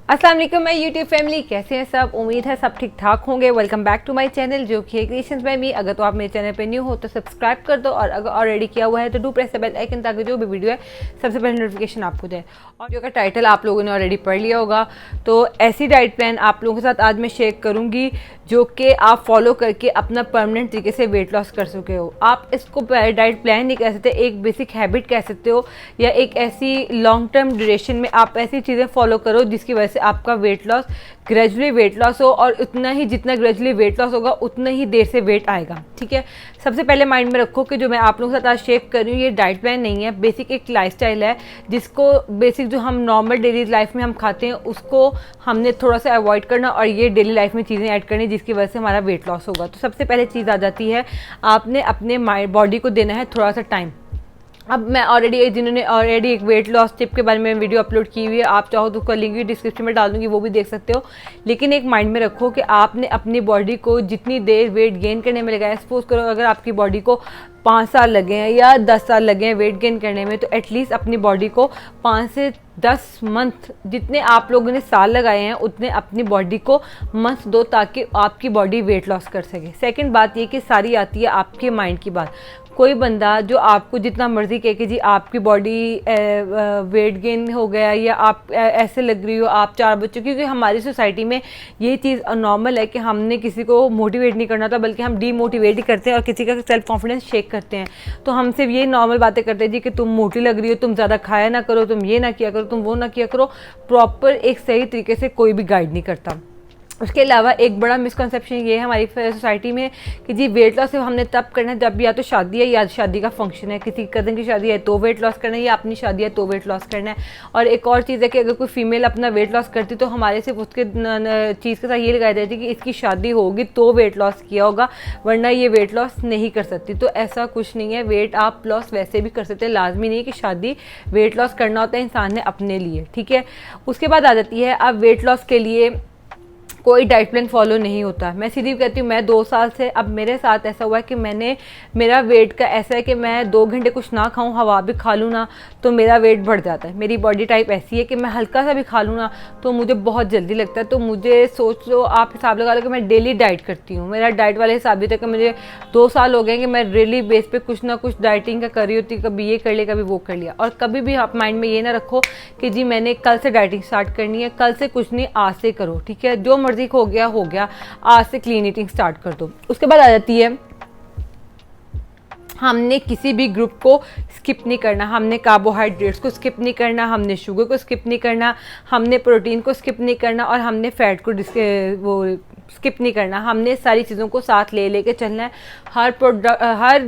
अस्सलाम वालेकुम मैं यूट्यूब फैमिली, कैसे हैं सब। उम्मीद है सब ठीक ठाक होंगे। Welcome back to my channel जो कि क्रिएशंस बाय मी। अगर तो आप मेरे चैनल पे न्यू हो तो सब्सक्राइब कर दो, और अगर ऑलरेडी किया हुआ है तो do press the bell icon ताकि जो भी वीडियो है सबसे पहले नोटिफिकेशन आपको जाए। और जो का टाइटल आप लोगों ने ऑलरेडी पढ़ लिया होगा, तो ऐसी डाइट प्लान आप लोगों के साथ आज मैं शेयर करूँगी जो कि आप फॉलो करके अपना परमानेंट तरीके से वेट लॉस कर सके हो। आप इसको डाइट प्लान नहीं कह सकते, एक बेसिक हैबिट कह सकते हो, या एक ऐसी लॉन्ग टर्म ड्यूरेशन में आप ऐसी चीज़ें फॉलो करो जिसकी वजह से आपका weight loss gradually weight loss हो, और उतना ही जितना ग्रेजुअली वेट लॉस होगा उतना ही देर से वेट आएगा। ठीक है, सबसे पहले माइंड में रखो कि जो मैं आप लोगों के साथ आज शेयर कर रही हूँ ये डाइट प्लान नहीं है, बेसिक एक लाइफस्टाइल है जिसको बेसिक जो हम नॉर्मल डेली लाइफ में हम खाते हैं उसको हमने थोड़ा सा अवॉइड करना, और ये डेली लाइफ में चीज़ें ऐड करनी जिसकी वजह से हमारा वेट लॉस होगा। तो सबसे पहले चीज़ आ जाती है, आपने अपने बॉडी को देना है थोड़ा सा टाइम। अब मैं ऑलरेडी जिन्होंने ऑलरेडी एक वेट लॉस टिप के बारे में वीडियो अपलोड की हुई है, आप चाहो तो उसका लिंक भी डिस्क्रिप्शन में डाल दूंगी, वो भी देख सकते हो। लेकिन एक माइंड में रखो कि आपने अपनी बॉडी को जितनी देर वेट गेन करने में लगाया, सपोज करो अगर आपकी बॉडी को 5 साल लगे हैं या 10 साल लगे हैं वेट गेन करने में, तो एटलीस्ट अपनी बॉडी को 5 से 10 मंथ, जितने आप लोगों ने साल लगाए हैं उतने अपनी बॉडी को मंथ दो ताकि आपकी बॉडी वेट लॉस कर सके। सेकंड बात ये कि सारी आती है आपके माइंड की बात। कोई बंदा जो आपको जितना मर्जी कहे कि जी आपकी बॉडी वेट गेन हो गया या आप ऐसे लग रही हो, आप 4 बच्चों, क्योंकि हमारी सोसाइटी में ये चीज़ नॉर्मल है कि हमने किसी को मोटिवेट नहीं करना था बल्कि हम डीमोटिवेट ही करते हैं और किसी का सेल्फ कॉन्फिडेंस शेक करते हैं। तो हम सिर्फ ये नॉर्मल बातें करते हैं जी कि तुम मोटी लग रही हो, तुम ज़्यादा खाया ना करो, तुम ये ना किया करो, तुम वो ना किया करो। प्रॉपर एक सही तरीके से कोई भी गाइड नहीं करता। उसके अलावा एक बड़ा मिसकंसेप्शन ये है हमारी सोसाइटी में कि जी वेट लॉस हमने तब करना है जब या तो शादी है या शादी का फंक्शन है, किसी कज़न की शादी है तो वेट लॉस करना है, या अपनी शादी है तो वेट लॉस करना है। और एक और चीज़ है कि अगर कोई फीमेल अपना वेट लॉस करती तो हमारे सिर्फ उसके चीज़ के साथ ये लगाई जाती है कि इसकी शादी होगी तो वेट लॉस किया होगा, वरना ये वेट लॉस नहीं कर सकती। तो ऐसा कुछ नहीं है, वेट आप लॉस वैसे भी कर सकते हैं, लाजमी नहीं है कि शादी वेट लॉस करना होता है इंसान ने अपने लिए। ठीक है, उसके बाद आ जाती है अब वेट लॉस के लिए कोई डाइट प्लान फॉलो नहीं होता। मैं सीधी कहती हूँ, मैं 2 साल से, अब मेरे साथ ऐसा हुआ है कि मेरा वेट का ऐसा है कि मैं 2 घंटे कुछ ना खाऊं, हवा भी खा लूँ ना तो मेरा वेट बढ़ जाता है। मेरी बॉडी टाइप ऐसी है कि मैं हल्का सा भी खा लूँ ना तो मुझे बहुत जल्दी लगता है। तो मुझे सोच लो, आप हिसाब लगा लो कि मैं डेली डाइट करती हूँ। मेरा डाइट वाले हिसाब भी था कि मुझे 2 साल हो गए कि मैं डेली बेस पे कुछ ना कुछ डाइटिंग का कर रही होती, कभी ये कर लिया कभी वो कर लिया। और कभी भी आप माइंड में ये ना रखो कि जी मैंने कल से डाइटिंग स्टार्ट करनी है, कल से कुछ नहीं, आज से करो। ठीक है, जो हो गया, आज से क्लीन ईटिंग स्टार्ट कर दो। उसके बाद आ जाती है, हमने किसी भी ग्रुप को स्किप नहीं करना, हमने कार्बोहाइड्रेट्स को स्किप नहीं करना, हमने शुगर को स्किप नहीं करना, हमने प्रोटीन को स्किप नहीं करना, और हमने फैट को वो स्किप नहीं करना। हमने सारी चीज़ों को साथ ले चलना है। हर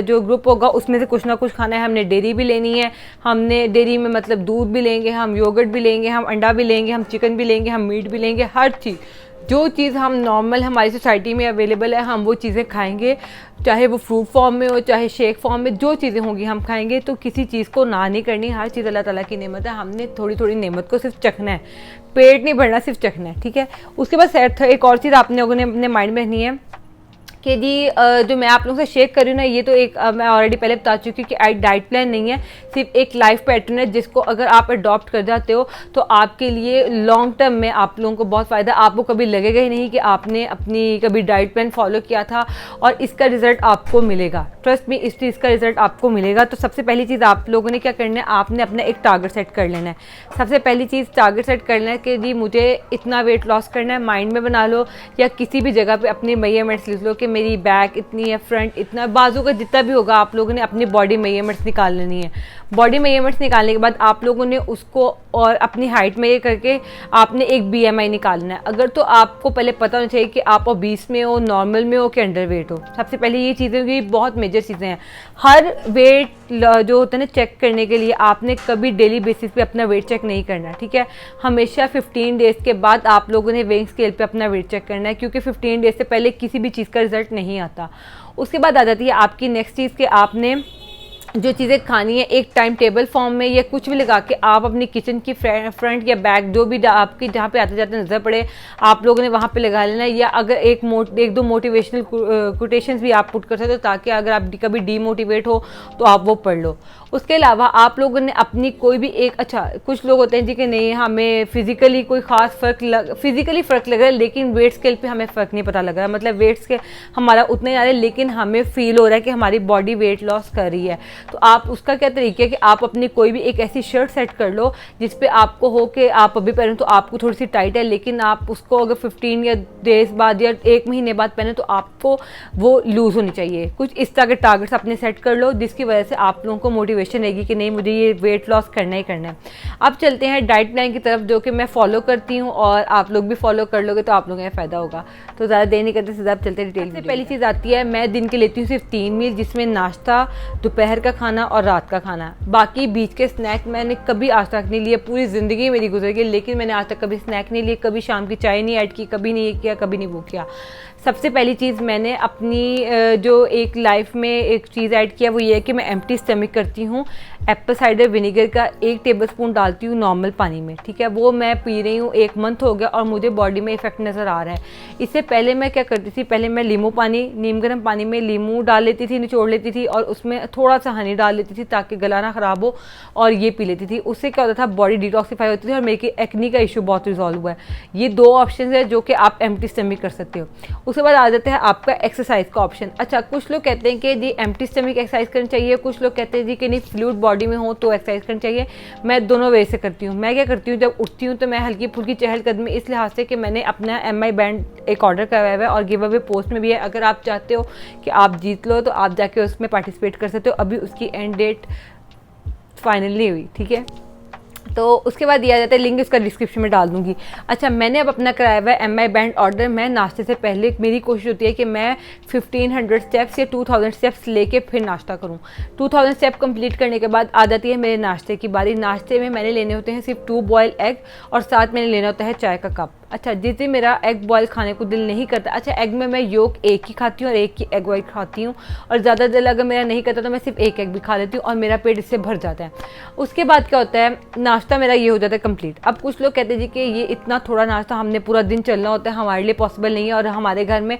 जो ग्रुप होगा उसमें से कुछ ना कुछ खाना है। हमने डेयरी भी लेनी है, हमने डेयरी में मतलब दूध भी लेंगे, हम योगर्ट भी लेंगे, हम अंडा भी लेंगे, हम चिकन भी लेंगे, हम मीट भी लेंगे। हर चीज़ जो चीज़ हम नॉर्मल हमारी सोसाइटी में अवेलेबल है हम वो चीज़ें खाएंगे, चाहे वो फ्रूट फॉर्म में हो चाहे शेक फॉर्म में, जो चीज़ें होंगी हम खाएंगे। तो किसी चीज़ को ना नहीं करनी, हर चीज़ अल्लाह ताला की नेमत है, हमने थोड़ी थोड़ी नेमत को सिर्फ चखना है, पेट नहीं भरना, सिर्फ चखना है। ठीक है, उसके बाद एक और चीज़ आप लोगों ने अपने माइंड में रखनी है कि जी जो मैं आप लोगों से शेयर कर रही हूँ ना, ये तो एक मैं ऑलरेडी पहले बता चुकी हूँ कि डाइट प्लान नहीं है, सिर्फ एक लाइफ पैटर्न है जिसको अगर आप अडॉप्ट कर जाते हो तो आपके लिए लॉन्ग टर्म में आप लोगों को बहुत फ़ायदा। आपको कभी लगेगा ही नहीं कि आपने अपनी कभी डाइट प्लान फॉलो किया था, और इसका रिजल्ट आपको मिलेगा। ट्रस्ट मी, इस चीज़ का रिजल्ट आपको मिलेगा। तो सबसे पहली चीज़ आप लोगों ने क्या करना है, आपने अपना एक टारगेट सेट कर लेना है। सबसे पहली चीज़ टारगेट सेट करना है कि जी मुझे इतना वेट लॉस करना है, माइंड में बना लो या किसी भी जगह पर अपनी मेजरमेंट्स लिख लो कि मेरी बैक इतनी है, फ्रंट इतना, बाजू का जितना भी होगा आप लोगों ने अपनी बॉडी मेजरमेंट्स निकाल लेनी है। बॉडी मेजरमेंट्स निकालने के बाद आप लोगों ने उसको और अपनी हाइट में ये करके आपने एक BMI निकालना है। अगर तो आपको पहले पता होना चाहिए कि आप ओबीस में हो, नॉर्मल में हो कि अंडरवेट हो। सबसे पहले ये चीज़ें भी बहुत मेजर चीज़ें हैं। हर वेट जो होता है ना चेक करने के लिए आपने कभी डेली बेसिस पे अपना वेट चेक नहीं करना। ठीक है, हमेशा 15 डेज़ के बाद आप लोगों ने वेइंग स्केल पे अपना वेट चेक करना है, क्योंकि 15 डेज़ से पहले किसी भी चीज़ का रिजल्ट नहीं आता। उसके बाद आ जाती है आपकी नेक्स्ट चीज़ कि आपने जो चीज़ें खानी है एक टाइम टेबल फॉर्म में या कुछ भी लगा के आप अपनी किचन की फ्रंट या बैक जो भी आपकी जहाँ पे आते जाते नज़र पड़े आप लोगों ने वहाँ पे लगा लेना है। या अगर एक दो मोटिवेशनल कोटेशंस भी आप पुट कर सकते हो ताकि अगर आप कभी डीमोटिवेट हो तो आप वो पढ़ लो। उसके अलावा आप लोगों ने अपनी कोई भी एक, अच्छा कुछ लोग होते हैं जी कि नहीं हमें फिजिकली कोई खास फिजिकली फ़र्क लग रहा है लेकिन वेट स्केल पे हमें फ़र्क नहीं पता लग रहा है, मतलब वेट स्केल हमारा उतना ही आ रहा है लेकिन हमें फील हो रहा है कि हमारी बॉडी वेट लॉस कर रही है। तो आप उसका क्या तरीका है कि आप अपनी कोई भी एक ऐसी शर्ट सेट कर लो जिस पे आपको हो कि आप अभी पहने तो आपको थोड़ी सी टाइट है लेकिन आप उसको अगर 15 या डेज बाद या 1 महीने बाद पहने तो आपको वो लूज़ होनी चाहिए। कुछ इस तरह के टारगेट्स अपने सेट कर लो जिसकी वजह से आप लोगों को मोटिवेशन रहेगी कि नहीं मुझे ये वेट लॉस करना ही करना है। अब चलते हैं डाइट प्लान की तरफ जो कि मैं फॉलो करती हूँ और आप लोग भी फॉलो कर लोगे तो आप लोगों का फ़ायदा होगा। तो ज़्यादा देर नहीं करते सीधा चलते डिटेल में। पहली चीज़ आती है मैं दिन के लेती हूँ सिर्फ 3 मील जिसमें नाश्ता, दोपहर का खाना और रात का खाना। बाकी बीच के स्नैक मैंने कभी आज तक नहीं लिए, पूरी ज़िंदगी मेरी गुजर गई लेकिन मैंने आज तक कभी स्नैक नहीं लिए, कभी शाम की चाय नहीं ऐड की, कभी नहीं ये किया, कभी नहीं वो किया। सबसे पहली चीज़ मैंने अपनी जो एक लाइफ में एक चीज़ ऐड किया वो ये है कि मैं एम्प्टी स्टमक करती हूँ। एप्पल साइडर विनेगर का 1 टेबलस्पून डालती हूँ नॉर्मल पानी में, ठीक है। वो मैं पी रही हूँ 1 मंथ हो गया और मुझे बॉडी में इफेक्ट नज़र आ रहा है। इससे पहले मैं क्या करती थी, पहले मैं नीम गर्म पानी में नींबू डाल लेती थी, निचोड़ लेती थी और उसमें थोड़ा सा हनी डाल लेती थी ताकि गला ना ख़राब हो और ये पी लेती थी। उससे क्या होता था बॉडी डिटॉक्सीफाई होती थी और मेरी एक्नी का इशू बहुत रिजॉल्व हुआ है। ये 2 ऑप्शन है जो कि आप एम्प्टी स्टमक कर सकते हो। उसके बाद आ जाता है आपका एक्सरसाइज का ऑप्शन। अच्छा कुछ लोग कहते हैं कि जी एम्प्टी स्टमक एक्सरसाइज करनी चाहिए, कुछ लोग कहते हैं जी कि नहीं फ्लूइड बॉडी में हो तो एक्सरसाइज करनी चाहिए। मैं दोनों वे से करती हूँ। मैं क्या करती हूँ जब उठती हूँ तो मैं हल्की फुल्की चहलकदमी इस लिहाज से कि मैंने अपना MI बैंड एक ऑर्डर करवाया हुआ है और गिव अवे पोस्ट में भी है। अगर आप चाहते हो कि आप जीत लो तो आप जाके उसमें पार्टिसिपेट कर सकते हो। अभी उसकी एंड डेट फाइनल नहीं हुई, ठीक है। तो उसके बाद दिया जाता है, लिंक इसका डिस्क्रिप्शन में डाल दूंगी। अच्छा मैंने अब अपना कराया हुआ है MI बैंड ऑर्डर। मैं नाश्ते से पहले मेरी कोशिश होती है कि मैं 1500 स्टेप्स या 2000 स्टेप्स लेके फिर नाश्ता करूं। 2000 स्टेप कंप्लीट करने के बाद आ जाती है मेरे नाश्ते की बारी। नाश्ते में मैंने लेने होते हैं सिर्फ 2 बॉयल एग और साथ मैंने लेना होता है चाय का कप। अच्छा जिस दिन मेरा एग बॉयल खाने को दिल नहीं करता, अच्छा एग में मैं योक एक ही खाती हूँ और एक ही एग वाइट खाती हूँ और ज़्यादा दिल अगर मेरा नहीं करता तो मैं सिर्फ एक एग भी खा लेती हूँ और मेरा पेट इससे भर जाता है। उसके बाद क्या होता है नाश्ता मेरा ये हो जाता है कंप्लीट। अब कुछ लोग कहते हैं जी कि ये इतना थोड़ा नाश्ता हमने पूरा दिन चलना होता है, हमारे लिए पॉसिबल नहीं है और हमारे घर में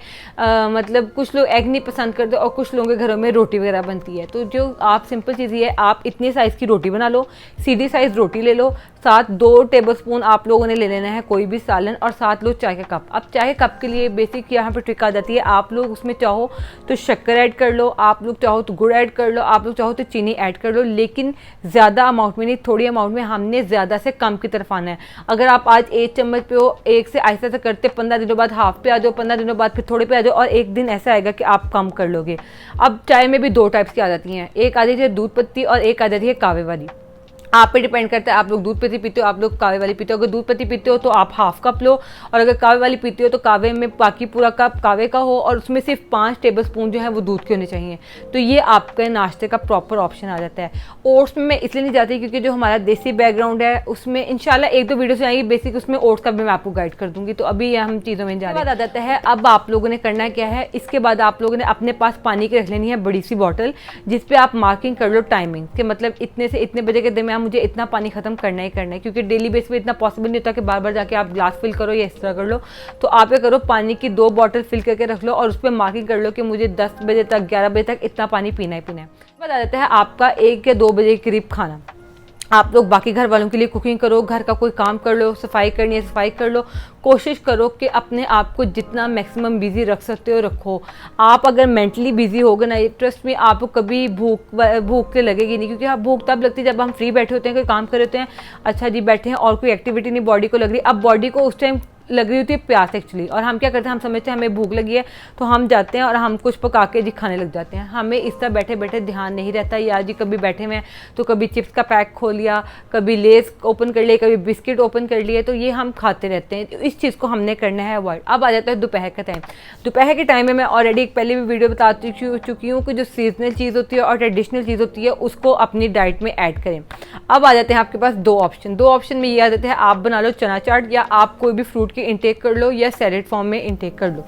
मतलब कुछ लोग एग नहीं पसंद करते और कुछ लोगों के घरों में रोटी वगैरह बनती है। तो जो आप सिंपल चीज़ ये है आप इतने साइज़ की रोटी बना लो, सीधी साइज़ रोटी ले लो, साथ 2 टेबलस्पून आप लोगों ने ले लेना है कोई भी सालन और साथ लो चाय का कप। अब चाय के कप के लिए बेसिक यहाँ पे ट्रिक आ जाती है, आप लोग उसमें चाहो तो शक्कर ऐड कर लो, आप लोग चाहो तो गुड़ ऐड कर लो, आप लोग चाहो तो चीनी ऐड कर लो, लेकिन ज़्यादा अमाउंट में नहीं, थोड़ी अमाउंट में। हमने ज़्यादा से कम की तरफ आना है। अगर आप आज 1 चम्मच पे हो, 1 से आहिस्ता से करते 15 दिनों बाद हाफ पे आ जाओ, 15 दिनों बाद फिर थोड़े पे आ जाओ और एक दिन ऐसा आएगा कि आप कम कर लोगे। अब चाय में भी 2 टाइप्स की आ जाती हैं, एक आ जाती है दूध पत्ती और एक आ जाती है कावे वाली। आप पे डिपेंड करता है आप लोग दूध पत्ती पीते हो, आप लोग कावे वाली पीते हो। अगर दूध पत्ती पीते हो तो आप हाफ कप लो और अगर कावे वाली पीते हो तो कावे में बाकी पूरा कप कावे का हो और उसमें सिर्फ 5 टेबलस्पून जो है वो दूध के होने चाहिए। तो ये आपके नाश्ते का प्रॉपर ऑप्शन आ जाता है। ओट्स में मैं इसलिए नहीं जाती क्योंकि जो हमारा देसी बैकग्राउंड है उसमें इंशाल्लाह 1-2 वीडियो से आएगी बेसिक, उसमें ओट्स का भी मैं आपको गाइड कर दूंगी। तो अभी हम चीज़ों में जा जाता है। अब आप लोगों ने करना क्या है, इसके बाद आप लोगों ने अपने पास पानी की रख लेनी है बड़ी सी बॉटल जिसपे आप मार्किंग कर लो टाइमिंग के, मतलब इतने से इतने बजे के दरमियान मुझे इतना पानी खत्म करना ही करना है, क्योंकि डेली बेस पे इतना पॉसिबल नहीं होता कि बार बार जाके आप ग्लास फिल करो या इस तरह कर लो। तो आप ये करो पानी की 2 बॉटल फिल करके रख लो और उस पर मार्किंग कर लो कि मुझे 10 बजे तक 11 बजे तक इतना पानी पीना ही पीना है। बता देता है आपका 1 या 2 बजे के करीब खाना। आप लोग बाकी घर वालों के लिए कुकिंग करो, घर का कोई काम कर लो, सफाई करनी है सफाई कर लो। कोशिश करो कि अपने आप को जितना मैक्सिमम बिजी रख सकते हो रखो। आप अगर मेंटली बिजी होगे ना, ट्रस्ट में आपको कभी भूख के लगेगी नहीं, क्योंकि आप भूख तब लगती है जब हम फ्री बैठे होते हैं, कोई काम कर रहे होते हैं, अच्छा जी बैठे हैं और कोई एक्टिविटी नहीं बॉडी को लग रही। अब बॉडी को उस टाइम लग रही होती है प्यास एक्चुअली, और हम क्या करते हैं हम समझते हैं हमें भूख लगी है तो हम जाते हैं और हम कुछ पका के जी खाने लग जाते हैं। हमें इस तरह बैठे बैठे ध्यान नहीं रहता, या जी कभी बैठे हुए हैं तो कभी चिप्स का पैक खोल लिया, कभी लेस ओपन कर लिया, कभी बिस्किट ओपन कर लिए, तो ये हम खाते रहते हैं। इस चीज़ को हमने करना है अवॉइड। अब आ जाता है दोपहर का टाइम। दोपहर के टाइम में मैं ऑलरेडी एक पहले भी वीडियो बता चुकी हूँ कि जो सीजनल चीज़ होती है और ट्रेडिशनल चीज़ होती है उसको अपनी डाइट में ऐड करें। अब आ जाते हैं आपके पास 2 ऑप्शन में ये आ जाते हैं, आप बना लो चना चाट या आप कोई भी फ्रूट की इंटेक कर लो या सैलेड फॉर्म में इंटेक कर लो।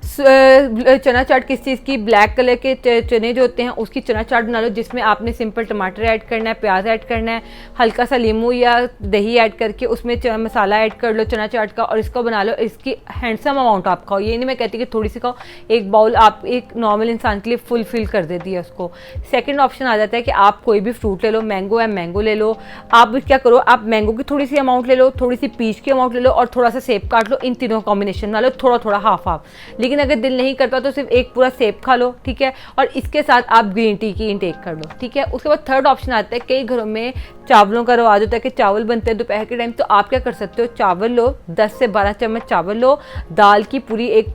चना चाट किस चीज़ की, ब्लैक कलर के चने जो होते हैं उसकी चना चाट बना लो, जिसमें आपने सिंपल टमाटर ऐड करना है, प्याज ऐड करना है, हल्का सा नींबू या दही ऐड करके उसमें मसाला ऐड कर लो चना चाट का, और इसको बना लो। इसकी हैंडसम अमाउंट आप खाओ, ये नहीं मैं कहती कि थोड़ी सी खाओ, एक बाउल आप एक नॉर्मल इंसान के लिए फुलफिल कर देती है उसको। सेकेंड ऑप्शन आ जाता है कि आप कोई भी फ्रूट ले लो, मैंगो है मैंगो ले लो। आप क्या करो, आप मैंगो की थोड़ी सी अमाउंट ले लो, थोड़ी सी पीच की अमाउंट ले लो, और थोड़ा सा सेब काट लो, इन तीनों कॉम्बिनेशन बना लो, थोड़ा थोड़ा हाफ हाफ। लेकिन अगर दिल नहीं करता तो सिर्फ एक पूरा सेब खा लो, ठीक है, और इसके साथ आप ग्रीन टी की इनटेक कर लो, ठीक है। उसके बाद थर्ड ऑप्शन आता है, कई घरों में चावलों का रवाज होता है कि चावल बनते हैं दोपहर के टाइम, तो आप क्या कर सकते हो, चावल लो, 10 से 12 चम्मच चावल लो, दाल की पूरी एक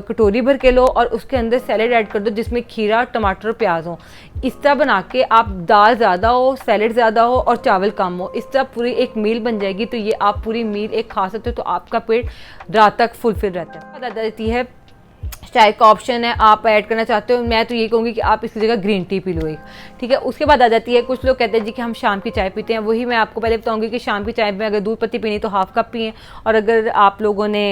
कटोरी भर के लो, और उसके अंदर सैलेड ऐड कर दो जिसमें खीरा टमाटर और प्याज हो। इस तरह बना के आप, दाल ज़्यादा हो, सैलेड ज़्यादा हो और चावल कम हो, इस तरह पूरी एक मील बन जाएगी। तो ये आप पूरी मील एक खा सकते हो, तो आपका पेट रात तक फुलफिल रहता है। बता देती है चाय का ऑप्शन है, आप ऐड करना चाहते हो, मैं तो ये कहूँगी कि आप इसकी जगह ग्रीन टी पी लो एक, ठीक है। उसके बाद आ जाती है, कुछ लोग कहते हैं जी कि हम शाम की चाय पीते हैं, वही मैं आपको पहले बताऊँगी कि शाम की चाय में अगर दूध पत्ती पीनी तो हाफ कप पिए, और अगर आप लोगों ने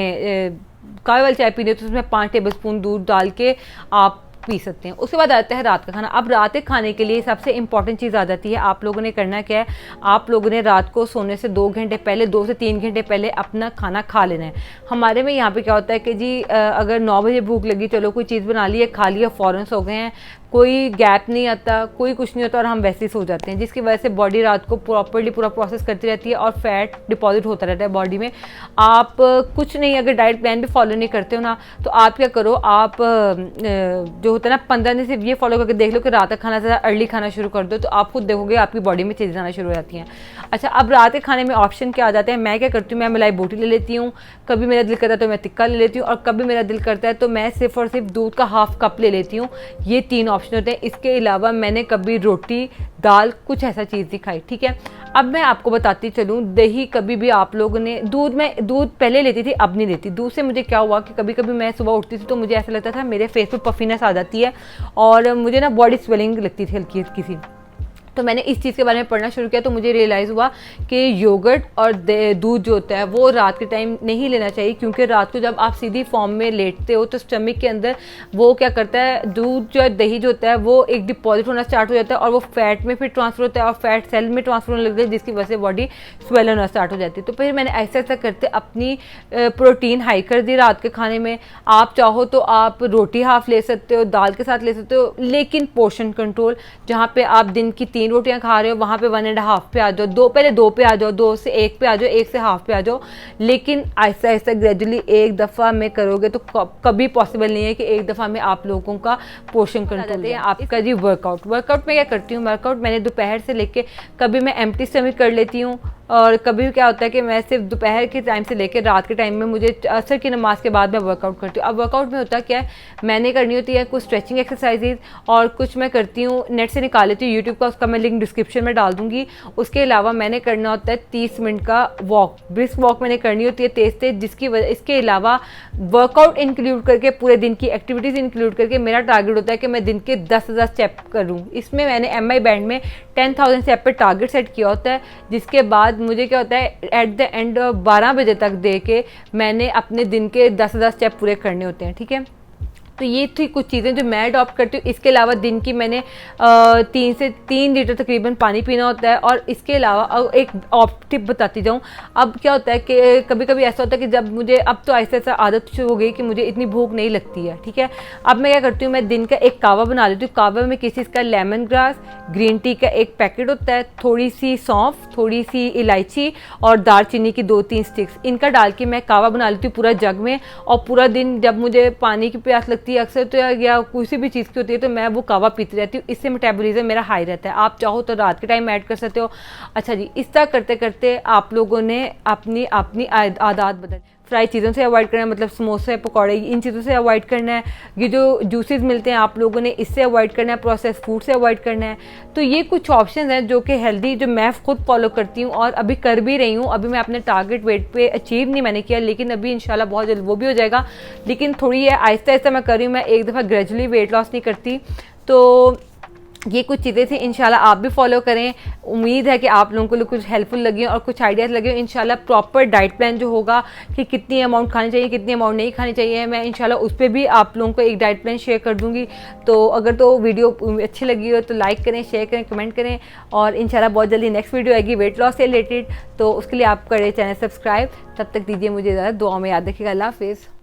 कावे वाली चाय पीनी है तो उसमें 5 टेबल स्पून दूध डाल के आप पी सकते हैं। उसके बाद आता है रात का खाना। अब रात के खाने के लिए सबसे इंपॉर्टेंट चीज़ आ जाती है, आप लोगों ने करना क्या है, आप लोगों ने रात को सोने से 2 घंटे पहले, 2 से 3 घंटे पहले अपना खाना खा लेना है। हमारे में यहाँ पे क्या होता है कि जी अगर 9 बजे भूख लगी, चलो कोई चीज़ बना ली है, खा लिया, फ़ौरन सो गए हैं, कोई गैप नहीं आता, कोई कुछ नहीं होता, और हम वैसे ही सो जाते हैं, जिसकी वजह से बॉडी रात को प्रॉपर्ली पूरा प्रोसेस करती रहती है और फैट डिपॉजिट होता रहता है बॉडी में। आप कुछ नहीं, अगर डाइट प्लान भी फॉलो नहीं करते हो ना, तो आप क्या करो, आप जो होता है ना 15 दिन सिर्फ ये फॉलो करके देख लो कि रात का खाना ज़्यादा अर्ली खाना शुरू कर दो, तो आप खुद देखोगे आपकी बॉडी में चेंजेस आना शुरू हो जाती हैं। अच्छा, अब रात के खाने में ऑप्शन क्या आ जाते हैं, मैं क्या करती हूँ, मैं मलाई बोटी ले लेती हूँ, कभी मेरा दिल करता है तो मैं टिक्का ले लेती हूँ, और कभी मेरा दिल करता है तो मैं सिर्फ और सिर्फ दूध का हाफ कप ले लेती हूँ। ये 3 ऑप्शन होते हैं। इसके अलावा मैंने कभी रोटी दाल कुछ ऐसा चीज़ नहीं खाई, ठीक है। अब मैं आपको बताती चलूँ, दही कभी भी आप लोगों ने, दूध पहले लेती थी, अब नहीं लेती। दूध से मुझे क्या हुआ कि कभी कभी मैं सुबह उठती थी तो मुझे ऐसा लगता था मेरे फेस पे पफीनेस आ जाती है, और मुझे ना बॉडी स्वेलिंग लगती थी हल्की हल्की सी। तो मैंने इस चीज़ के बारे में पढ़ना शुरू किया, तो मुझे रियलाइज़ हुआ कि योगर्ट और दूध जो होता है वो रात के टाइम नहीं लेना चाहिए, क्योंकि रात को जब आप सीधी फॉर्म में लेटते हो तो स्टमक के अंदर वो क्या करता है, दूध जो दही जो होता है वो एक डिपॉजिट होना स्टार्ट हो जाता है, और वो फैट में फिर ट्रांसफर होता है और फैट सेल में ट्रांसफर होने लगता है, जिसकी वजह से बॉडी स्वेल होना स्टार्ट हो जाती है। तो फिर मैंने ऐसा ऐसा करते अपनी प्रोटीन हाई कर दी रात के खाने में। आप चाहो तो आप रोटी हाफ ले सकते हो, दाल के साथ ले सकते हो, लेकिन पोर्शन कंट्रोल, जहाँ पे आप दिन की 3 रोटियां खा रहे हो वहाँ पे 1.5 पे आ जाओ, पहले 2 पे आ जाओ, 2 से 1 पे आ जाओ, 1 से हाफ पे आ जाओ। लेकिन ऐसा ऐसा ग्रेजुअली एक दफ़ा में करोगे तो कभी पॉसिबल नहीं है कि एक दफ़ा में आप लोगों का पोर्शन कंट्रोल है। आपका जी वर्कआउट में क्या करती हूँ, वर्कआउट मैंने दोपहर से लेके, कभी मैं एम्प्टी स्टमक कर लेती हूँ, और कभी क्या होता है कि मैं सिर्फ दोपहर के टाइम से लेकर रात के टाइम में मुझे असर की नमाज के बाद मैं वर्कआउट करती हूँ। अब वर्कआउट में होता क्या है, मैंने करनी होती है कुछ स्ट्रेचिंग एक्सरसाइजेज, और कुछ मैं करती हूँ नेट से निकाल लेती हूँ यूट्यूब का, उसका मैं लिंक डिस्क्रिप्शन में डाल दूँगी। उसके अलावा मैंने करना होता है 30 मिनट का वॉक, ब्रिस्क वॉक मैंने करनी होती है तेज़ तेज़, जिसकी वजह, इसके अलावा वर्कआउट इंक्लूड करके पूरे दिन की एक्टिविटीज़ इंक्लूड करके मेरा टारगेट होता है कि मैं दिन के 10,000 स्टेप करूँ। इसमें मैंने MI बैंड में 10,000 स्टेप पर टारगेट सेट किया होता है, जिसके बाद मुझे क्या होता है एट द एंड 12 बजे तक दे के मैंने अपने दिन के 10,000 स्टेप पूरे करने होते हैं, ठीक है। तो ये थी कुछ चीज़ें जो मैं अडॉप्ट करती हूँ। इसके अलावा दिन की मैंने 3 से 3 लीटर तकरीबन पानी पीना होता है। और इसके अलावा एक टिप बताती जाऊँ, अब क्या होता है कि कभी कभी ऐसा होता है कि जब मुझे, अब तो ऐसा ऐसा आदत शुरू हो गई कि मुझे इतनी भूख नहीं लगती है, ठीक है। अब मैं क्या करती हूँ, मैं दिन का एक कावा बना लेती हूँ। कावा में किसी चीज़ का लेमन ग्रास, ग्रीन टी का एक पैकेट होता है, थोड़ी सी सौंफ, थोड़ी सी इलायची और दालचीनी की 2-3 स्टिक्स, इनका डाल के मैं कावा बना लेती हूँ पूरा जग में। और पूरा दिन जब मुझे पानी की प्यास लगती है अक्सर, तो या किसी भी चीज़ की होती है, तो मैं वो कावा पीती रहती हूँ। इससे मेटाबॉलिज्म मेरा हाई रहता है। आप चाहो तो रात के टाइम ऐड कर सकते हो। अच्छा जी, इस तरह करते करते आप लोगों ने अपनी अपनी आदत बदल, फ्राई चीज़ों से अवॉइड करना है, मतलब समोसे पकौड़े इन चीज़ों से अवॉइड करना है। ये जो जूसेस मिलते हैं आप लोगों ने इससे अवॉइड करना है, प्रोसेस फूड से अवॉइड करना है। तो ये कुछ ऑप्शंस हैं जो कि हेल्दी, जो मैं खुद फॉलो करती हूँ और अभी कर भी रही हूँ। अभी मैं अपने टारगेट वेट पे अचीव नहीं मैंने किया, लेकिन अभी इंशाल्लाह बहुत जल्द वो भी हो जाएगा। लेकिन थोड़ी है आहिस्ता आहिस्ता मैं कर रही हूँ, मैं एक दफ़ा ग्रेजुअली वेट लॉस नहीं करती। तो ये कुछ चीज़ें थी, इंशाल्लाह आप भी फॉलो करें। उम्मीद है कि आप लोगों को कुछ हेल्पफुल लगी और कुछ आइडियाज़ लगे। इंशाल्लाह प्रॉपर डाइट प्लान जो होगा कि कितनी अमाउंट खानी चाहिए, कितनी अमाउंट नहीं खानी चाहिए, मैं इंशाल्लाह उस पर भी आप लोगों को एक डाइट प्लान शेयर कर दूँगी। तो अगर तो वीडियो अच्छी लगी हो तो लाइक करें, शेयर करें, कमेंट करें, और इंशाल्लाह बहुत जल्दी नेक्स्ट वीडियो आएगी वेट लॉस से रिलेटेड। तो उसके लिए आप करें चैनल सब्सक्राइब। तब तक दीजिए मुझे ज़्यादा, दुआ में याद रखिएगा। अल्लाह हाफिज़।